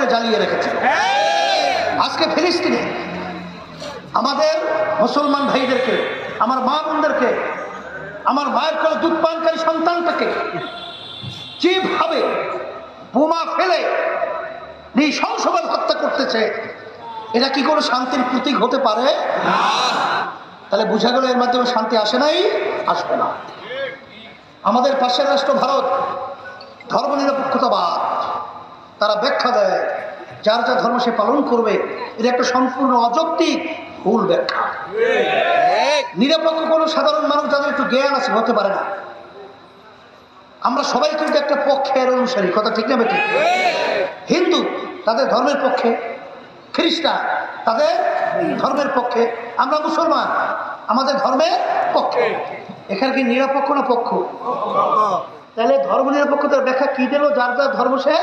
করে জ্বালিয়ে রেখেছে। আজকে ফিলিস্তিনে আমাদের মুসলমান ভাইদেরকে, আমার মা বোনদেরকে, আমার মায়ের কোলে দুধ পানকারী সন্তানটাকে যেভাবে বোমা ফেলে নৃশংসভাবে হত্যা করতেছে, এটা কি কোনো শান্তির প্রতীক হতে পারে? তাহলে বোঝা গেল এর মাধ্যমে শান্তি আসে নাই, আসবে না। আমাদের পাশের রাষ্ট্র ভারত ধর্মনিরপেক্ষতাবাদ, তারা ব্যাখ্যা দেয় যার যা ধর্ম সে পালন করবে, এটা একটা সম্পূর্ণ অযৌক্তিক ভুল ব্যাখ্যা। নিরপেক্ষ কোনো সাধারণ মানুষ যাদের একটু জ্ঞান আছে হতে পারে না। আমরা সবাই কিন্তু একটা পক্ষের অনুসারী, কথা ঠিক না বেঠিক? হিন্দু তাদের ধর্মের পক্ষে, খ্রিস্টান তাদের ধর্মের পক্ষে, আমরা মুসলমান আমাদের ধর্মের পক্ষে। এখানে কি নিরপেক্ষ না পক্ষ? তাহলে ধর্ম নিরপেক্ষতার ব্যাখ্যা কি দিল? যার যার ধর্ম সে